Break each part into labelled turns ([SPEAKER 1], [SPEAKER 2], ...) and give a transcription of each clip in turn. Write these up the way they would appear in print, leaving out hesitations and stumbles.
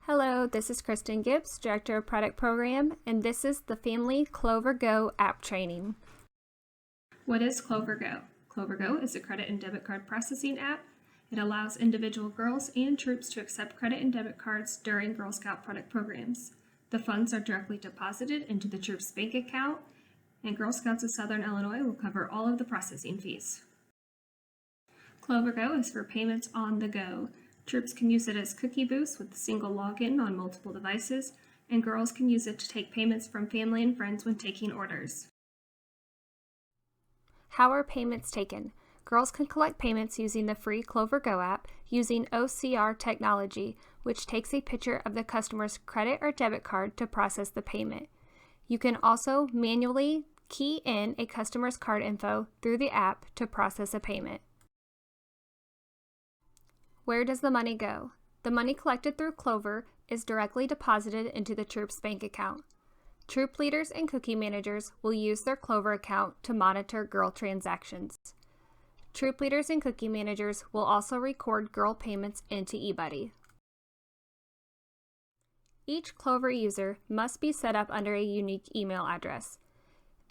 [SPEAKER 1] Hello, this is Kristen Gibbs, Director of Product Program, and this is the Family Clover Go app training. What is Clover Go? Clover Go is a credit and debit card processing app. It allows individual girls and troops to accept credit and debit cards during Girl Scout product programs. The funds are directly deposited into the troops' bank account, and Girl Scouts of Southern Illinois will cover all of the processing fees. Clover Go is for payments on the go. Troops can use it as cookie boosts with a single login on multiple devices, and girls can use it to take payments from family and friends when taking orders. How are payments taken? Girls can collect payments using the free Clover Go app using OCR technology, which takes a picture of the customer's credit or debit card to process the payment. You can also manually key in a customer's card info through the app to process a payment. Where does the money go? The money collected through Clover is directly deposited into the troop's bank account. Troop leaders and cookie managers will use their Clover account to monitor girl transactions. Troop leaders and cookie managers will also record girl payments into eBuddy. Each Clover user must be set up under a unique email address.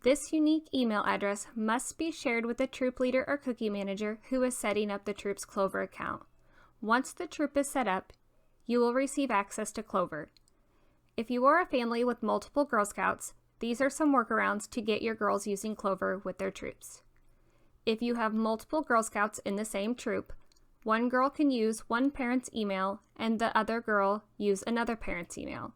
[SPEAKER 1] This unique email address must be shared with the troop leader or cookie manager who is setting up the troop's Clover account. Once the troop is set up, you will receive access to Clover. If you are a family with multiple Girl Scouts, these are some workarounds to get your girls using Clover with their troops. If you have multiple Girl Scouts in the same troop, one girl can use one parent's email and the other girl use another parent's email.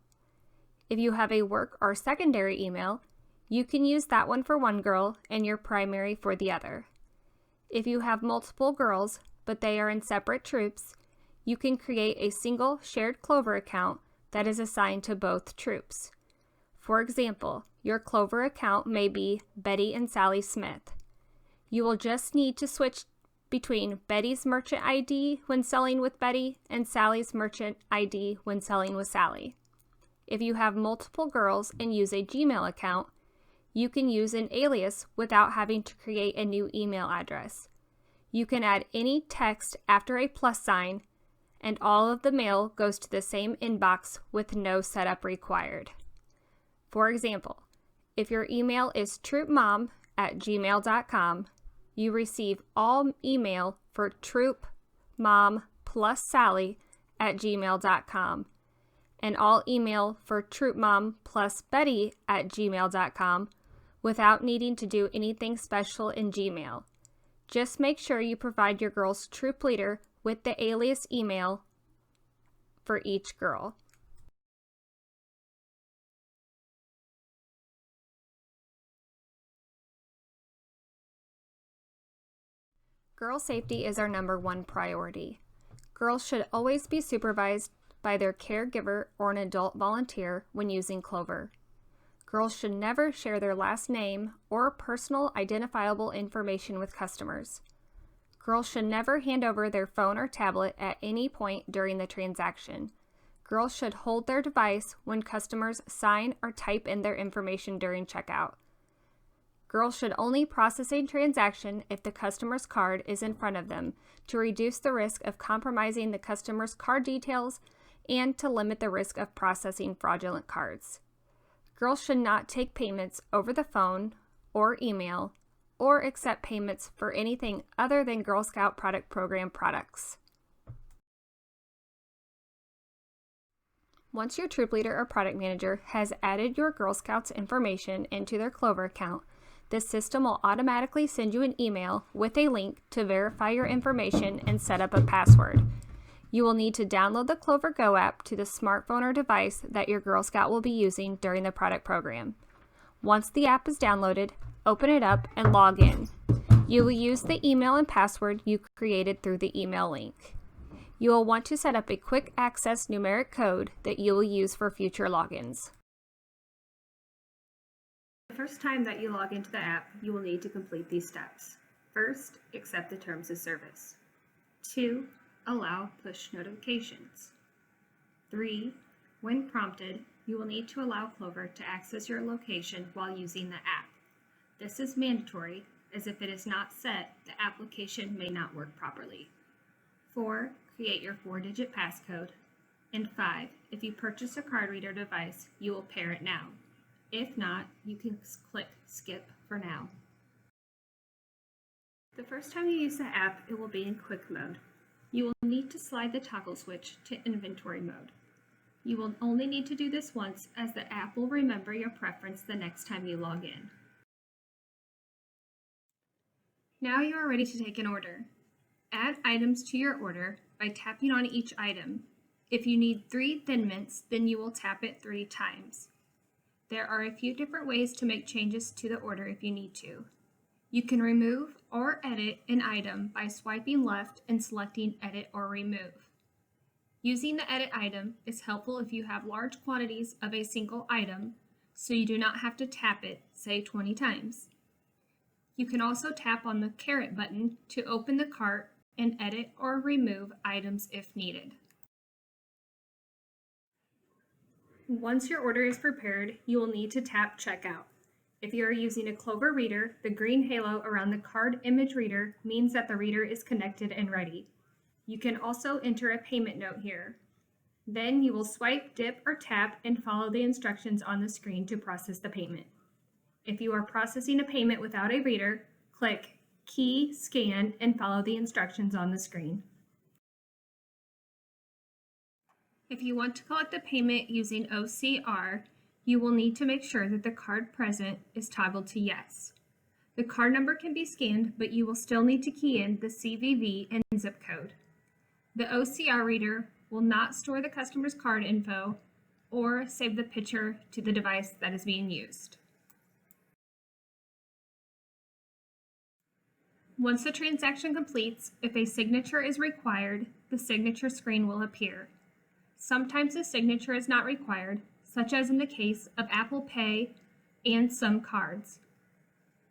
[SPEAKER 1] If you have a work or secondary email, you can use that one for one girl and your primary for the other. If you have multiple girls, but they are in separate troops, you can create a single shared Clover account that is assigned to both troops. For example, your Clover account may be Betty and Sally Smith. You will just need to switch between Betty's merchant ID when selling with Betty and Sally's merchant ID when selling with Sally. If you have multiple girls and use a Gmail account, you can use an alias without having to create a new email address. You can add any text after a plus sign, and all of the mail goes to the same inbox with no setup required. For example, if your email is troopmom@gmail.com, you receive all email for troopmom plus Sally@gmail.com, and all email for troopmom plus Betty@gmail.com without needing to do anything special in Gmail. Just make sure you provide your girl's troop leader with the alias email for each girl. Girl safety is our #1 priority. Girls should always be supervised by their caregiver or an adult volunteer when using Clover. Girls should never share their last name or personal identifiable information with customers. Girls should never hand over their phone or tablet at any point during the transaction. Girls should hold their device when customers sign or type in their information during checkout. Girls should only process a transaction if the customer's card is in front of them to reduce the risk of compromising the customer's card details and to limit the risk of processing fraudulent cards. Girls should not take payments over the phone or email or accept payments for anything other than Girl Scout Product Program products. Once your troop leader or product manager has added your Girl Scouts information into their Clover account, the system will automatically send you an email with a link to verify your information and set up a password. You will need to download the Clover Go app to the smartphone or device that your Girl Scout will be using during the product program. Once the app is downloaded, open it up and log in. You will use the email and password you created through the email link. You will want to set up a quick access numeric code that you will use for future logins. The first time that you log into the app, you will need to complete these steps. First, accept the terms of service. 2, allow push notifications. 3, when prompted, you will need to allow Clover to access your location while using the app. This is mandatory, as if it is not set, the application may not work properly. 4, create your 4-digit passcode. And 5, if you purchase a card reader device, you will pair it now. If not, you can click Skip for now. The first time you use the app, it will be in quick mode. You will need to slide the toggle switch to inventory mode. You will only need to do this once, as the app will remember your preference the next time you log in. Now you are ready to take an order. Add items to your order by tapping on each item. If you need 3 Thin Mints, then you will tap it 3 times. There are a few different ways to make changes to the order if you need to. You can remove or edit an item by swiping left and selecting Edit or Remove. Using the Edit item is helpful if you have large quantities of a single item, so you do not have to tap it, say 20 times. You can also tap on the caret button to open the cart and edit or remove items if needed. Once your order is prepared, you will need to tap Checkout. If you are using a Clover reader, the green halo around the card image reader means that the reader is connected and ready. You can also enter a payment note here. Then you will swipe, dip, or tap and follow the instructions on the screen to process the payment. If you are processing a payment without a reader, click Key, Scan, and follow the instructions on the screen. If you want to collect a payment using OCR, you will need to make sure that the card present is toggled to Yes. The card number can be scanned, but you will still need to key in the CVV and zip code. The OCR reader will not store the customer's card info or save the picture to the device that is being used. Once the transaction completes, if a signature is required, the signature screen will appear. Sometimes a signature is not required, such as in the case of Apple Pay and some cards.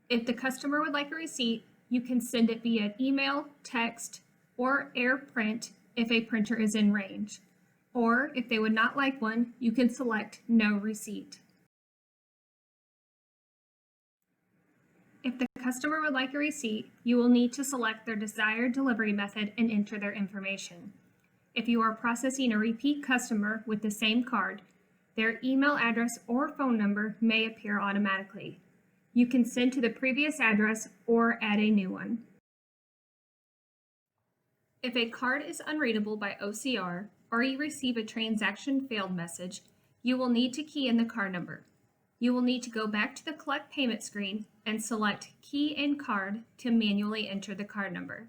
[SPEAKER 1] If the customer would like a receipt, you can send it via email, text, or AirPrint if a printer is in range. Or if they would not like one, you can select No Receipt. If the customer would like a receipt, you will need to select their desired delivery method and enter their information. If you are processing a repeat customer with the same card, their email address or phone number may appear automatically. You can send to the previous address or add a new one. If a card is unreadable by OCR or you receive a transaction failed message, you will need to key in the card number. You will need to go back to the Collect Payment screen and select Key in Card to manually enter the card number.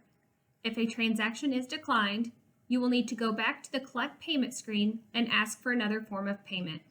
[SPEAKER 1] If a transaction is declined, you will need to go back to the Collect Payment screen and ask for another form of payment.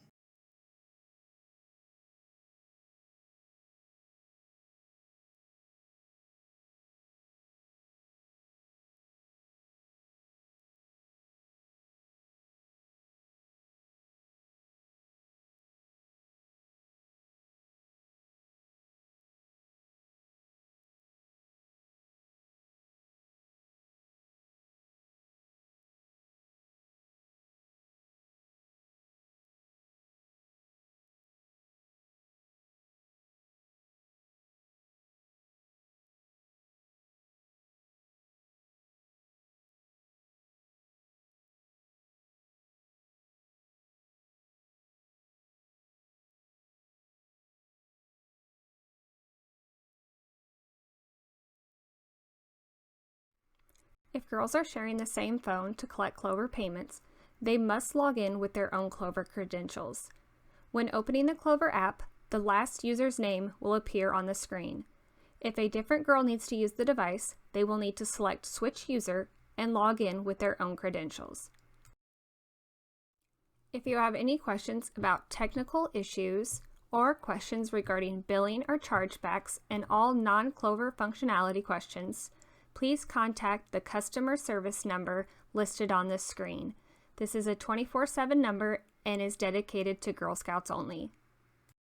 [SPEAKER 1] If girls are sharing the same phone to collect Clover payments, they must log in with their own Clover credentials. When opening the Clover app, the last user's name will appear on the screen. If a different girl needs to use the device, they will need to select Switch User and log in with their own credentials. If you have any questions about technical issues or questions regarding billing or chargebacks and all non-Clover functionality questions, please contact the customer service number listed on this screen. This is a 24/7 number and is dedicated to Girl Scouts only.